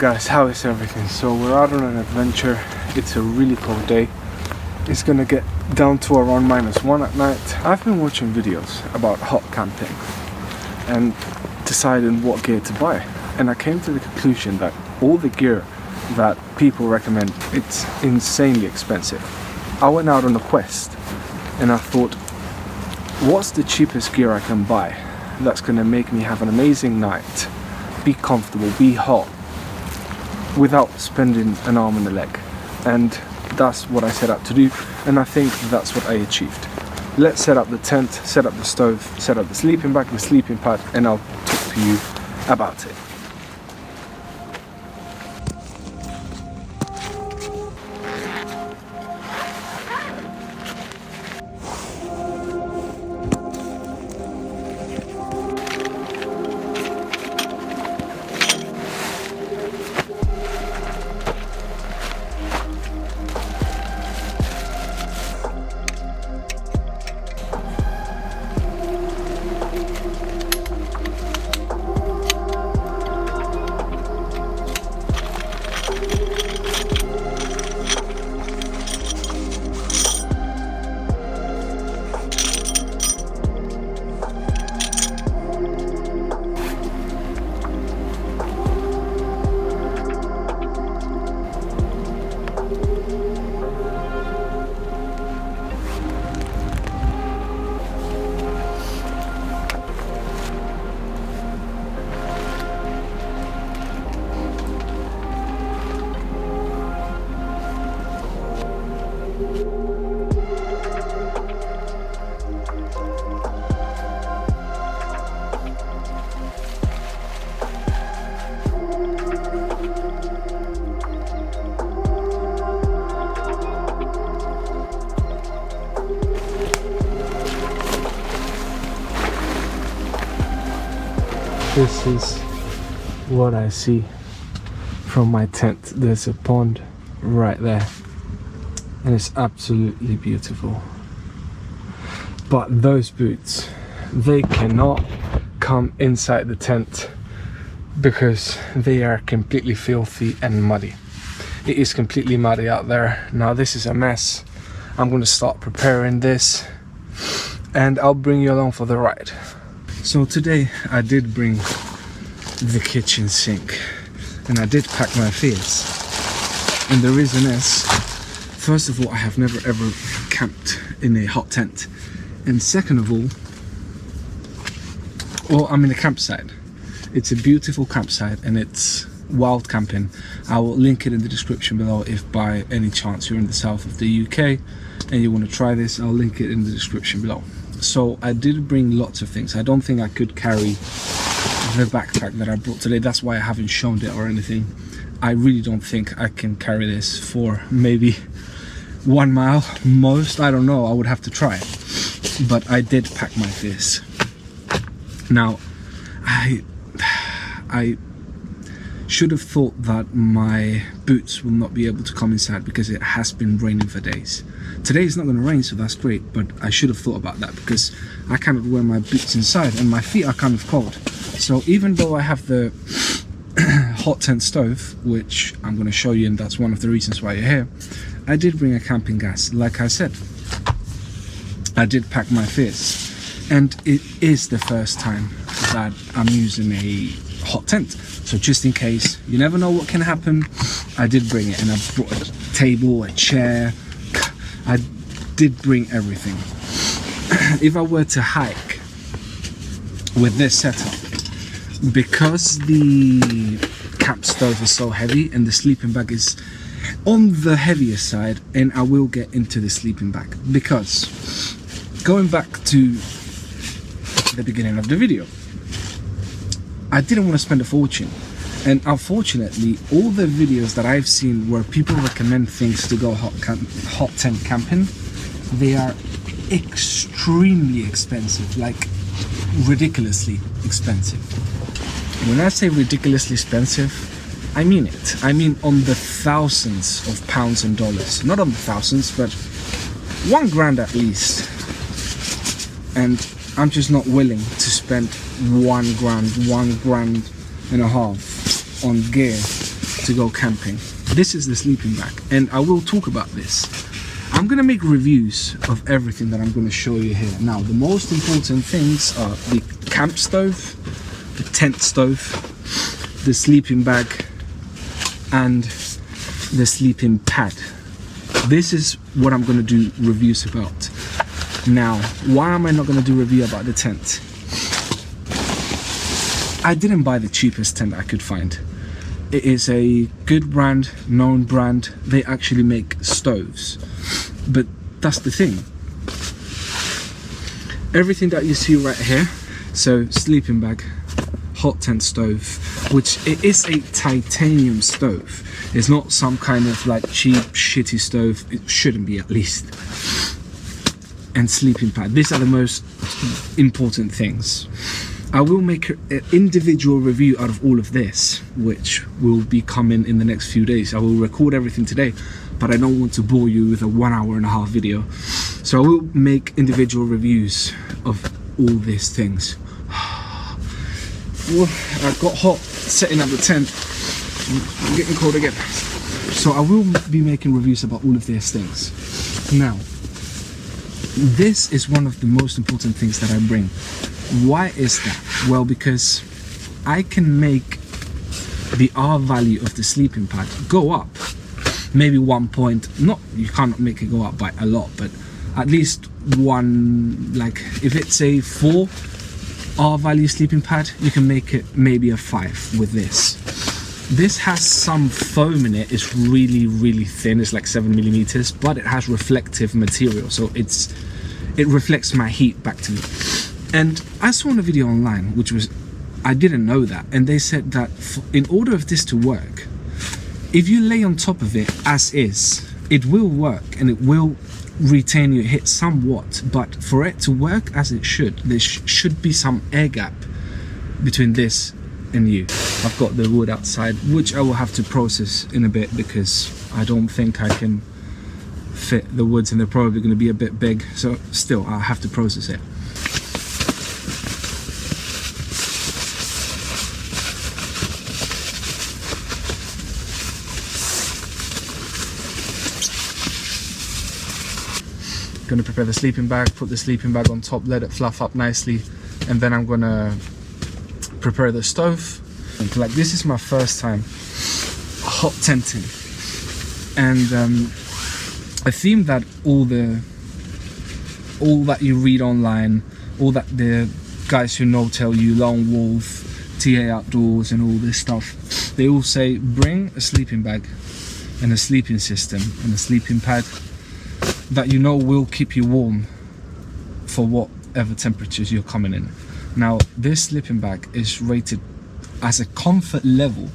guys, how is everything? So we're out on an adventure. It's a really cold day. It's gonna get down to around -1 at night. I've been watching videos about hot camping and deciding what gear to buy, and I came to the conclusion that all the gear that people recommend, it's insanely expensive. I went out on a quest and I thought, what's the cheapest gear I can buy that's gonna make me have an amazing night, be comfortable, be hot, without spending an arm and a leg? And that's what I set out to do, and I think that's what I achieved. Let's set up the tent, set up the stove, set up the sleeping bag, the sleeping pad, and I'll talk to you about it. This is what I see from my tent. There's a pond right there, and it's absolutely beautiful. But those boots, they cannot come inside the tent because they are completely filthy and muddy. It is completely muddy out there. Now this is a mess. I'm going to start preparing this and I'll bring you along for the ride. So today I did bring the kitchen sink and I did pack my fears, and the reason is, first of all, I have never ever camped in a hot tent, and second of all, well, I'm in a campsite. It's a beautiful campsite and it's wild camping. I will link it in the description below if by any chance you're in the south of the UK and you want to try this. I'll link it in the description below. So I did bring lots of things. I don't think I could carry the backpack that I brought today. That's why I haven't shown it or anything. I really don't think I can carry this for maybe 1 mile most. I don't know, I would have to try it. But I did pack my fears. Now, I should have thought that my boots will not be able to come inside because it has been raining for days. Today it's not going to rain, so that's great, but I should have thought about that because I cannot wear my boots inside and my feet are kind of cold. So even though I have the hot tent stove, which I'm going to show you, and that's one of the reasons why you're here, I did bring a camping gas. Like I said, I did pack my fears, and it is the first time that I'm using a hot tent. So just in case, you never know what can happen, I did bring it, and I brought a table, a chair. I did bring everything. If I were to hike with this setup, because the camp stove is so heavy and the sleeping bag is on the heavier side, and I will get into the sleeping bag, because going back to the beginning of the video, I didn't want to spend a fortune, and unfortunately all the videos that I've seen where people recommend things to go hot tent camping, they are extremely expensive, like ridiculously expensive. When I say ridiculously expensive, I mean it. I mean on the thousands of pounds and dollars. Not on the thousands, but $1 grand at least. And I'm just not willing to spend $1 grand, $1.5 grand on gear to go camping. This is the sleeping bag, and I will talk about this. I'm gonna make reviews of everything that I'm gonna show you here. Now, the most important things are the camp stove, the tent stove, the sleeping bag, and the sleeping pad. This is what I'm gonna do reviews about. Now, why am I not gonna do a review about the tent? I didn't buy the cheapest tent I could find. It is a good brand, known brand. They actually make stoves. But that's the thing. Everything that you see right here, so sleeping bag, hot tent stove, which it is a titanium stove. It's not some kind of like cheap, shitty stove. It shouldn't be, at least. And sleeping pad. These are the most important things. I will make an individual review out of all of this, which will be coming in the next few days. I will record everything today, but I don't want to bore you with a 1.5-hour video. So I will make individual reviews of all these things. Well, I got hot setting up the tent. I'm getting cold again. So I will be making reviews about all of these things. Now, this is one of the most important things that I bring. Why is that? Well, because I can make the R value of the sleeping pad go up. Maybe 1 point, not, you can't make it go up by a lot, but at least one, like if it's a 4 R value sleeping pad, you can make it maybe a 5 with this. This has some foam in it. It's really, really thin. It's like 7mm, but it has reflective material, so it reflects my heat back to me. And I saw in a video online, which was, I didn't know that, and they said that in order for this to work, if you lay on top of it as is, it will work and it will retain your heat somewhat, but for it to work as it should, there should be some air gap between this and you. I've got the wood outside, which I will have to process in a bit because I don't think I can fit the woods and they're probably going to be a bit big, so still I'll have to process it. Going to prepare the sleeping bag, put the sleeping bag on top, let it fluff up nicely, and then I'm going to prepare the stove. Like, this is my first time hot tenting, and a theme that all that you read online, all that the guys who know tell you, Lone Wolf, TA Outdoors and all this stuff, they all say bring a sleeping bag and a sleeping system and a sleeping pad that you know will keep you warm for whatever temperatures you're coming in. Now, this sleeping bag is rated as a comfort level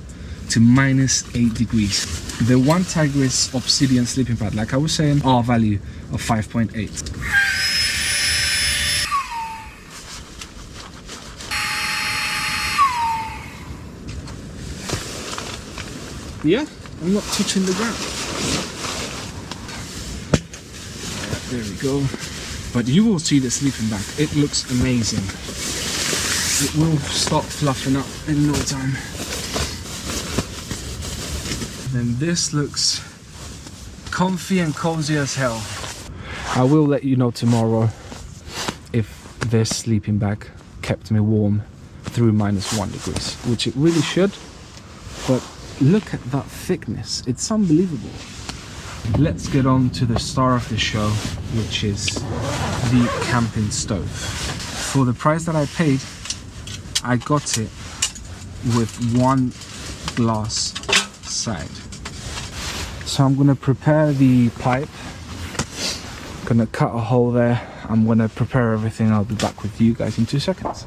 to -8 degrees. The one Tigris Obsidian sleeping pad, like I was saying, R value of 5.8. Yeah, I'm not touching the ground. There we go. But you will see the sleeping bag. It looks amazing. It will start fluffing up in no time. Then this looks comfy and cozy as hell. I will let you know tomorrow if this sleeping bag kept me warm through -1 degrees, which it really should. But look at that thickness. It's unbelievable. Let's get on to the star of the show, which is the camping stove. For the price that I paid, I got it with 1 glass side. So I'm gonna prepare the pipe, gonna cut a hole there. I'm gonna prepare everything. I'll be back with you guys in 2 seconds.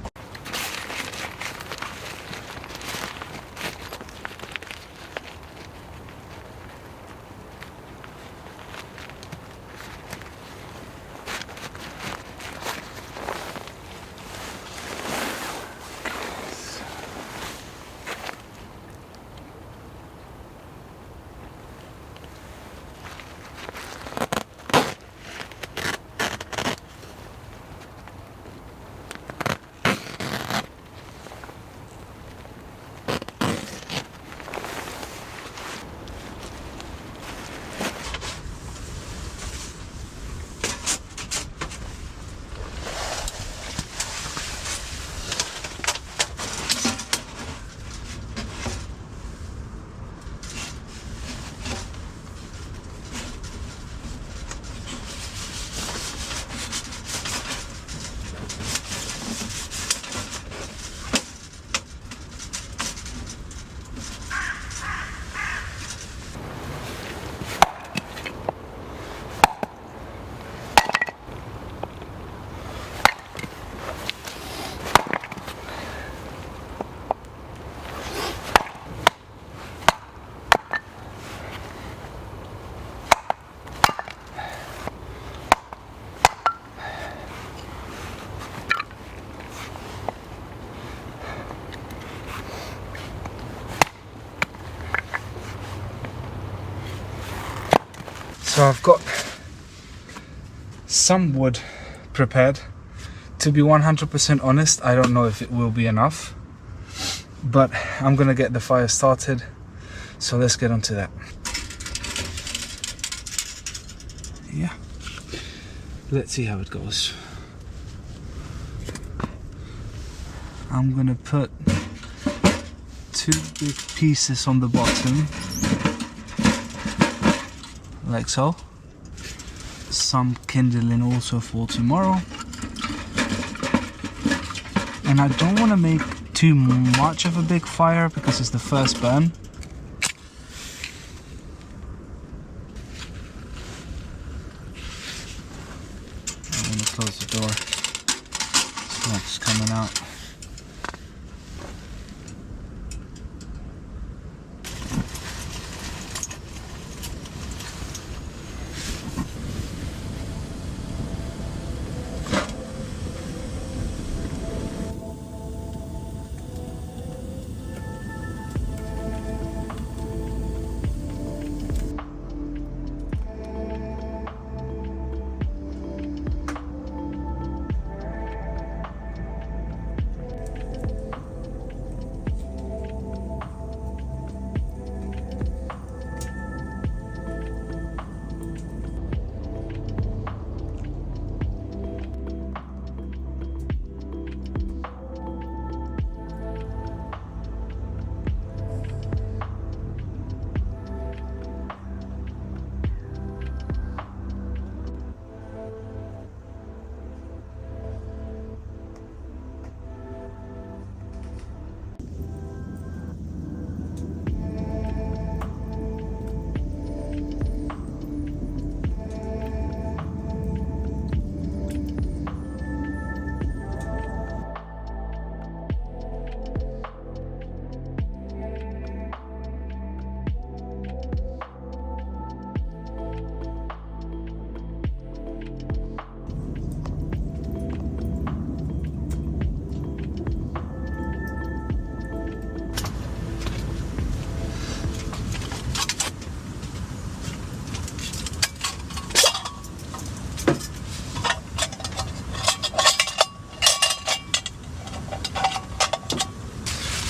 So I've got some wood prepared. To be 100% honest, I don't know if it will be enough, but I'm gonna get the fire started, so let's get onto that. Yeah, let's see how it goes. I'm gonna put 2 big pieces on the bottom, like so. Some kindling also for tomorrow. And I don't want to make too much of a big fire because it's the first burn. I'm going to close the door. Smoke's coming out.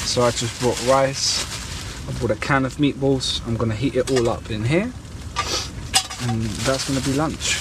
So I just brought rice, I brought a can of meatballs. I'm gonna heat it all up in here, and that's gonna be lunch.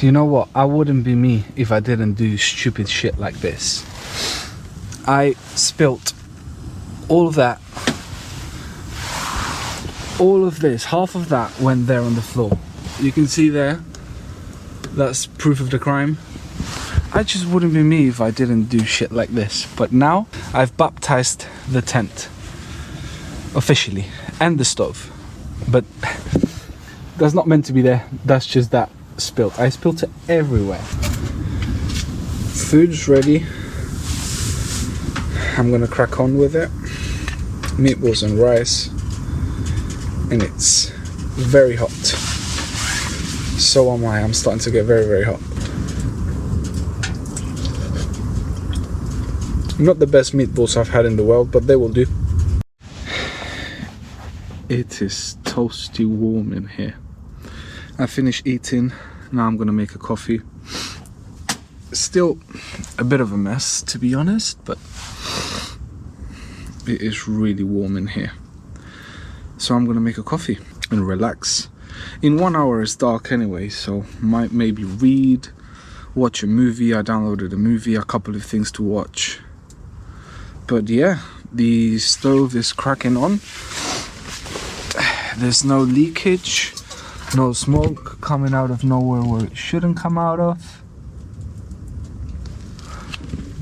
You know what? I wouldn't be me if I didn't do stupid shit like this. I spilt all of that. All of this, half of that went there on the floor. You can see there, that's proof of the crime. I just wouldn't be me if I didn't do shit like this. But now I've baptized the tent officially, and the stove. But that's not meant to be there, that's just that. Spilt. I spilt it everywhere. Food's ready. I'm gonna crack on with it. Meatballs and rice, and it's very hot. So am I. I'm starting to get very, very hot. Not the best meatballs I've had in the world, but they will do. It is toasty warm in here. I finished eating, now I'm gonna make a coffee. Still a bit of a mess, to be honest, but it is really warm in here. So I'm gonna make a coffee and relax. In 1 hour it's dark anyway, so might maybe read, watch a movie. I downloaded a movie, a couple of things to watch. But yeah, the stove is cracking on. There's no leakage. No smoke coming out of nowhere where it shouldn't come out of.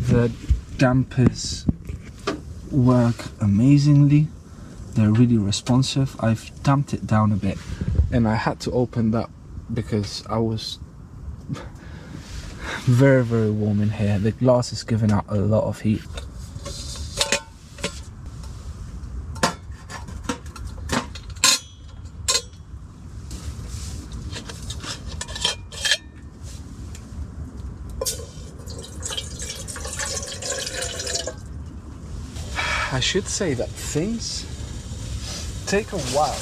The dampers work amazingly. They're really responsive. I've damped it down a bit, and I had to open that because I was very, very warm in here. The glass is giving out a lot of heat. I should say that things take a while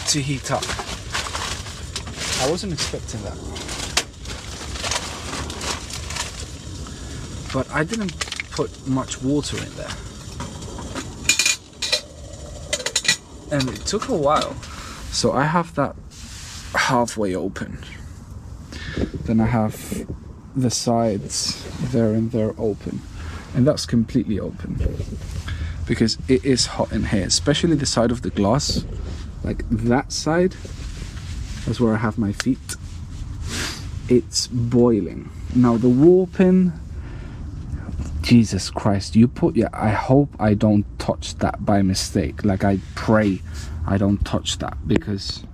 to heat up. I wasn't expecting that. But I didn't put much water in there. And it took a while. So I have that halfway open. Then I have the sides there and there open. And that's completely open. Because it is hot in here, especially the side of the glass. Like that side, that's where I have my feet. It's boiling. Now the warping, Jesus Christ, I hope I don't touch that by mistake. Like I pray I don't touch that, because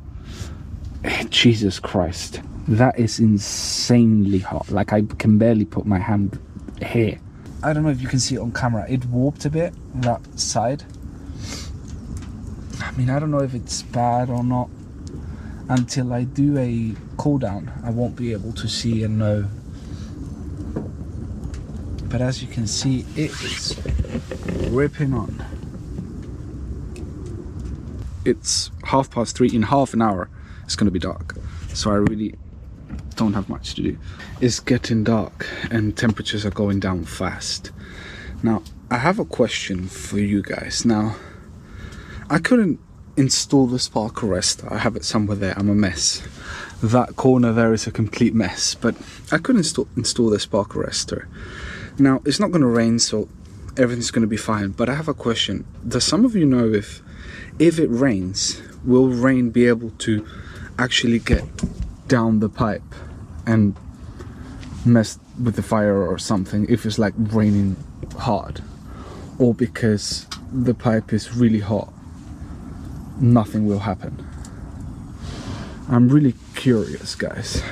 Jesus Christ, that is insanely hot. Like I can barely put my hand here. I don't know if you can see it on camera. It warped a bit, that side. I mean, I don't know if it's bad or not. Until I do a cool down, I won't be able to see and know. But as you can see, it is ripping on. It's 3:30. In half an hour, it's going to be dark. So I really don't have much to do. It's getting dark and temperatures are going down fast. Now, I have a question for you guys. Now, I couldn't install the spark arrestor. I have it somewhere there. I'm a mess. That corner there is a complete mess. But I couldn't install the spark arrestor. Now, it's not going to rain, so everything's going to be fine. But I have a question. Does some of you know if it rains, will rain be able to actually get down the pipe and mess with the fire or something if it's like raining hard? Or because the pipe is really hot, nothing will happen? I'm really curious, guys.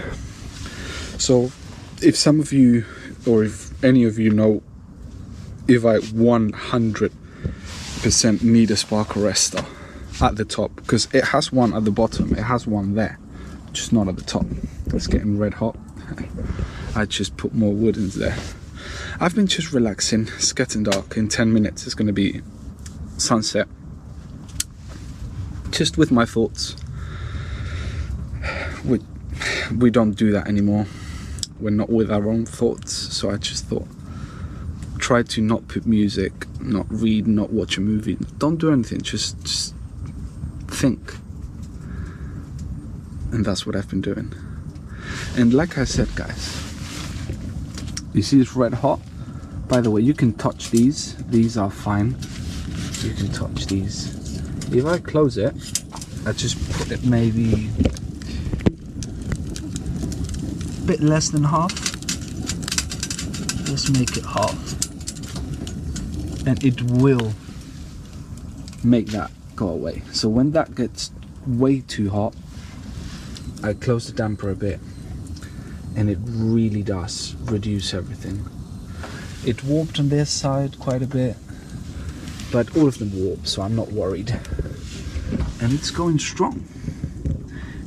So if some of you, or if any of you know if I 100% need a spark arrestor at the top, because it has one at the bottom, it has one there, just not at the top. It's getting red hot. I just put more wood in there. I've been just relaxing. It's getting dark. In 10 minutes it's going to be sunset. Just with my thoughts. We don't do that anymore. We're not with our own thoughts. So I just thought, try to not put music, not read, not watch a movie. Don't do anything. Just think. And that's what I've been doing. And like I said, guys, you see it's red hot? By the way, you can touch these. These are fine. You can touch these. If I close it, I just put it maybe a bit less than half. Let's make it half. And it will make that go away. So when that gets way too hot, I close the damper a bit, and it really does reduce everything. It warped on this side quite a bit, but all of them warped, so I'm not worried. And it's going strong.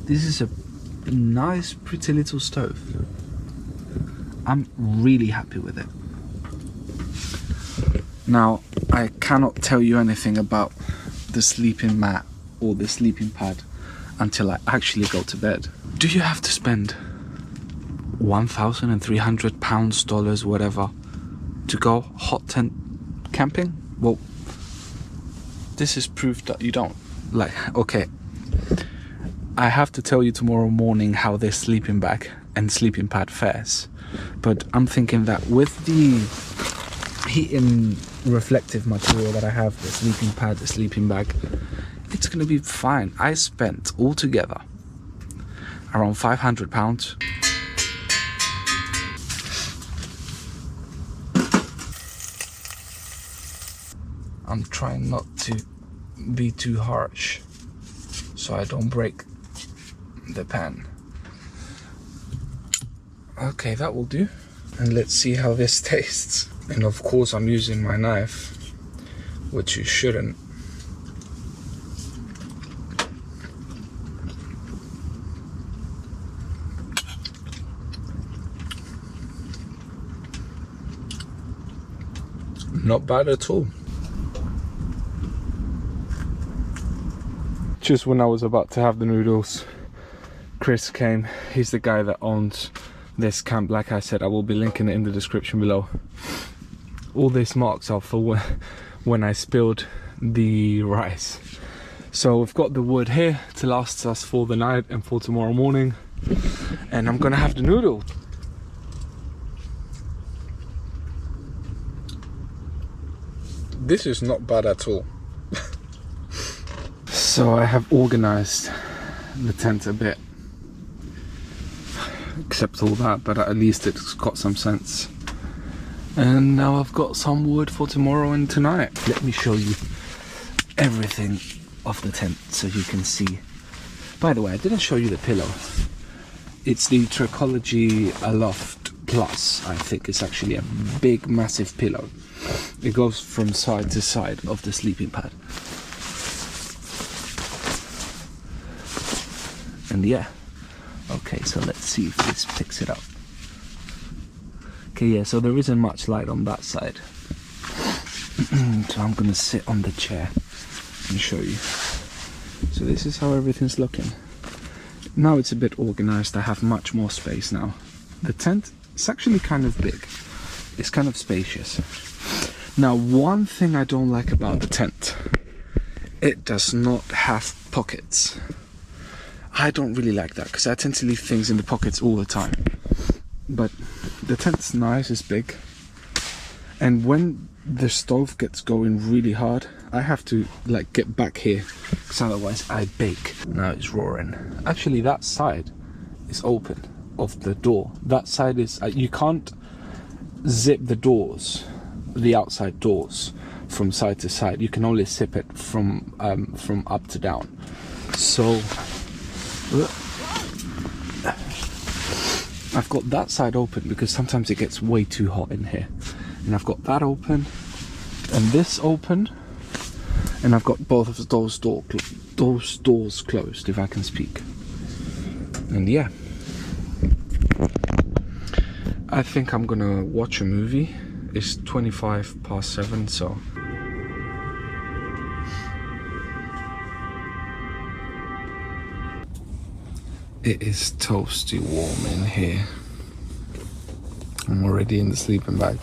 This is a nice, pretty little stove. I'm really happy with it. Now, I cannot tell you anything about the sleeping mat or the sleeping pad until I actually go to bed. Do you have to spend £1,300, dollars, whatever, to go hot tent camping? Well, this is proof that you don't. Like, okay, I have to tell you tomorrow morning how this sleeping bag and sleeping pad fares, but I'm thinking that with the heating reflective material that I have, the sleeping pad, the sleeping bag, it's gonna be fine. I spent altogether around £500. I'm trying not to be too harsh so I don't break the pan. Okay, that will do. And let's see how this tastes. And of course I'm using my knife, which you shouldn't. Not bad at all. Just when I was about to have the noodles, Chris came. He's the guy that owns this camp. Like I said, I will be linking it in the description below. All these marks are for when I spilled the rice. So we've got the wood here to last us for the night and for tomorrow morning. And I'm gonna have the noodle. This is not bad at all. So I have organized the tent a bit. Except all that, but at least it's got some sense. And now I've got some wood for tomorrow and tonight. Let me show you everything of the tent so you can see. By the way, I didn't show you the pillow. It's the Trichology Aloft Plus. I think it's actually a big, massive pillow. It goes from side to side of the sleeping pad. And yeah. Okay, so let's see if this picks it up. Okay, yeah, so there isn't much light on that side. So I'm gonna sit on the chair and show you. So this is how everything's looking. Now it's a bit organized. I have much more space now. The tent is actually kind of big. It's kind of spacious. Now, one thing I don't like about the tent, it does not have pockets. I don't really like that because I tend to leave things in the pockets all the time. But the tent's nice, it's big. And when the stove gets going really hard, I have to like get back here because otherwise I bake. Now it's roaring. Actually, that side is open of the door. That side is, you can't zip the doors, the outside doors, from side to side. You can only zip it from up to down. So I've got that side open because sometimes it gets way too hot in here. And I've got that open and this open, and I've got both of those doors closed, if I can speak. And yeah, I think I'm gonna watch a movie. It's 7:25, so it is toasty warm in here. I'm already in the sleeping bag.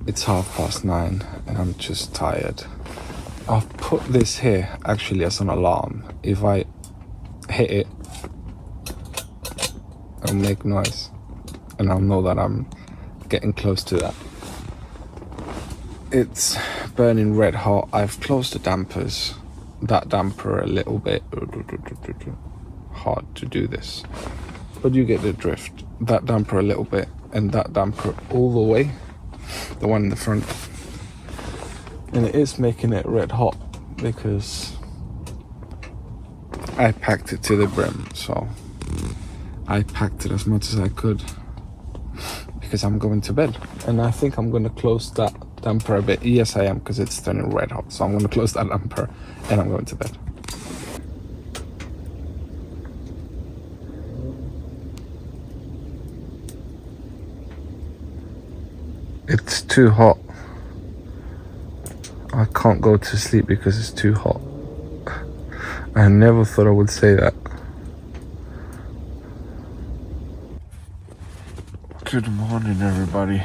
It's 9:30 and I'm just tired. I've put this here actually as an alarm. If I hit it, it'll make noise and I'll know that I'm getting close to that. It's burning red hot. I've closed the dampers. That damper a little bit. Hard to do this, but you get the drift. That damper a little bit and that damper all the way, the one in the front, and it is making it red hot because I packed it to the brim. So I packed it as much as I could because I'm going to bed, and I think I'm going to close that damper a bit. Yes, I am, because it's turning red hot. So I'm going to close that damper and I'm going to bed. It's too hot. I can't go to sleep because it's too hot. I never thought I would say that. Good morning, everybody.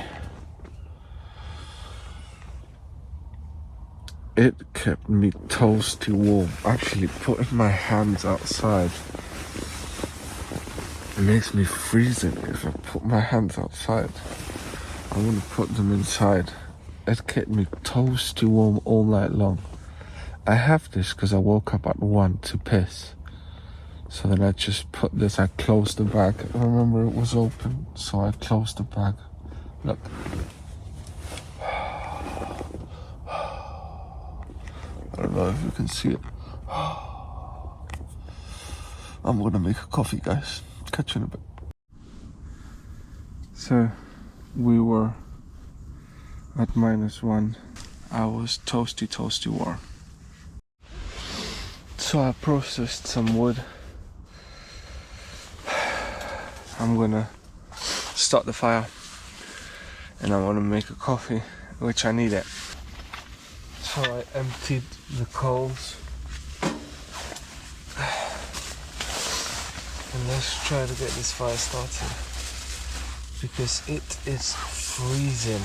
It kept me toasty warm. Actually, putting my hands outside, it makes me freezing if I put my hands outside. I want to put them inside. It kept me toasty warm all night long. I have this because I woke up at 1 to piss. So then I just put this, I closed the bag. I remember it was open, so I closed the bag. Look. I don't know if you can see it. I'm gonna make a coffee, guys. Catch you in a bit. So we were at -1. I was toasty warm. So I processed some wood. I'm gonna start the fire and I want to make a coffee which I need it. So I emptied the coals. And let's try to get this fire started, because it is freezing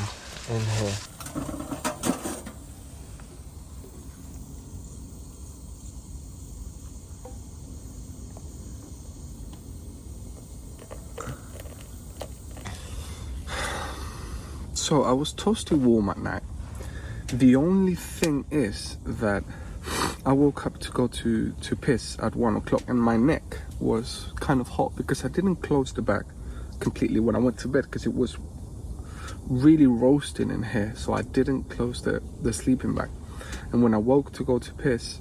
in here. So I was toasty warm at night. The only thing is that I woke up to go to piss at 1 o'clock, and my neck was kind of hot because I didn't close the bag completely when I went to bed, because it was really roasting in here. So I didn't close the sleeping bag, and when I woke to go to piss,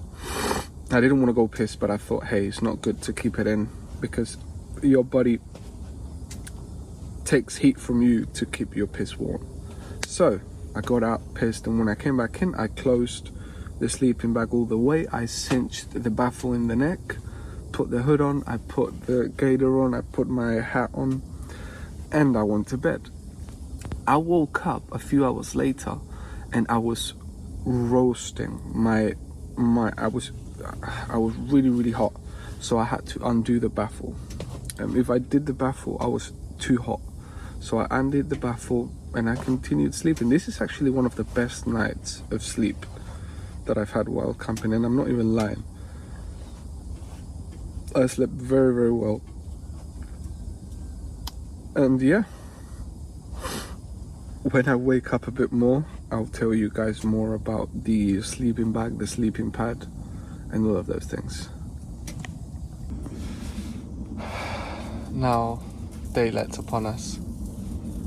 I didn't want to go piss, but I thought, hey, it's not good to keep it in, because your body takes heat from you to keep your piss warm. So I got out, pissed, and when I came back in, I closed the sleeping bag all the way. I cinched the baffle in the neck, put the hood on, I put the gaiter on, I put my hat on, and I went to bed. I woke up a few hours later and I was roasting. I was really hot, so I had to undo the baffle. If I did the baffle, I was too hot, so I undid the baffle and I continued sleeping. This is actually one of the best nights of sleep that I've had while camping, and I'm not even lying. I slept very well. And yeah, when I wake up a bit more, I'll tell you guys more about the sleeping bag, the sleeping pad, and all of those things. Now, daylight's upon us.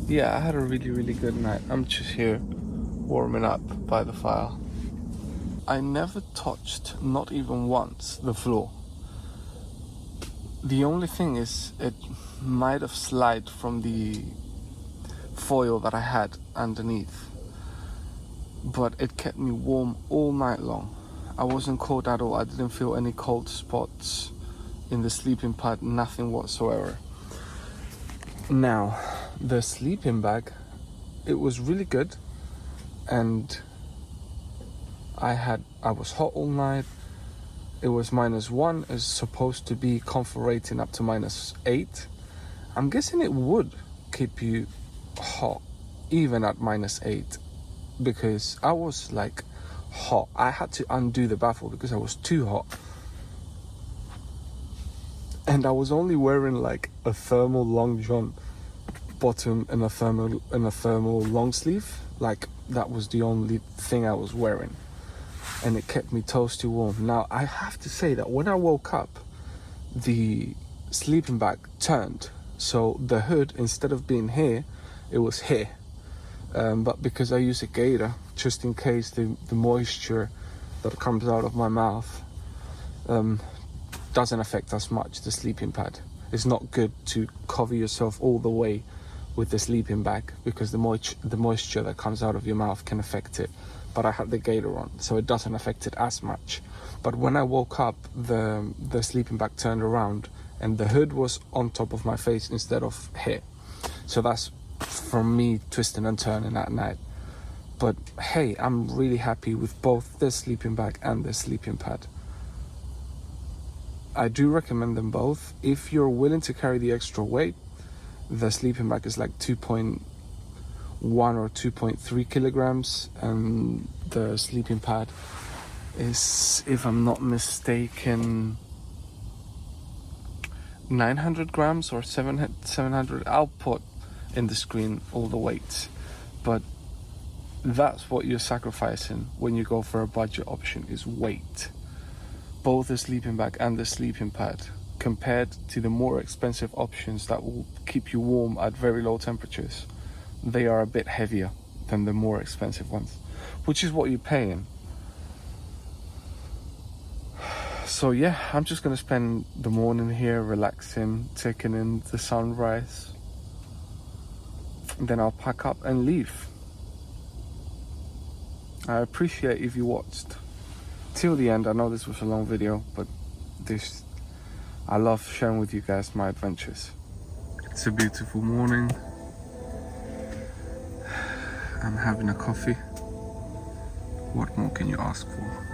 Yeah, I had a really good night. I'm just here warming up by the fire. I never touched, not even once, the floor. The only thing is, it might have slid from the foil that I had underneath, but it kept me warm all night long. I wasn't cold at all. I didn't feel any cold spots in the sleeping pad, nothing whatsoever. Now, the sleeping bag, it was really good, and I was hot all night. It was -1. It's supposed to be comfort rating up to -8. I'm guessing it would keep you hot even at -8, because I was like hot. I had to undo the baffle because I was too hot, and I was only wearing like a thermal long john bottom and a thermal long sleeve. Like, that was the only thing I was wearing, and it kept me toasty warm. Now, I have to say that when I woke up, the sleeping bag turned, so the hood, instead of being here, it was here. But because I use a gaiter, just in case the moisture that comes out of my mouth doesn't affect as much the sleeping pad. It's not good to cover yourself all the way with the sleeping bag, because the moisture that comes out of your mouth can affect it. But I had the gaiter on, so it doesn't affect it as much. But when I woke up, the sleeping bag turned around and the hood was on top of my face instead of here. So that's from me twisting and turning at night. But hey, I'm really happy with both the sleeping bag and the sleeping pad. I do recommend them both. If you're willing to carry the extra weight, the sleeping bag is like 2.1 or 2.3 kilograms, and the sleeping pad is, if I'm not mistaken, 900 grams or 700. I'll put in the screen all the weights, but that's what you're sacrificing when you go for a budget option, is weight. Both the sleeping bag and the sleeping pad, compared to the more expensive options that will keep you warm at very low temperatures, they are a bit heavier than the more expensive ones, which is what you're paying. So yeah, I'm just gonna spend the morning here relaxing, taking in the sunrise, and then I'll pack up and leave. I appreciate if you watched till the end. I know this was a long video, but I love sharing with you guys my adventures. It's a beautiful morning. I'm having a coffee. What more can you ask for?